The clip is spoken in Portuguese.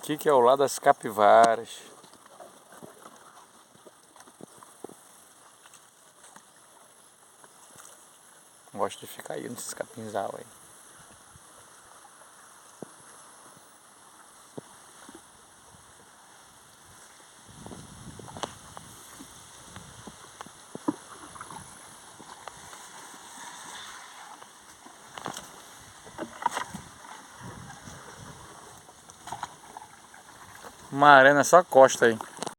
aqui que é o lado das capivaras. Gosto de ficar aí nesses capinzal aí. Maré nessa costa aí.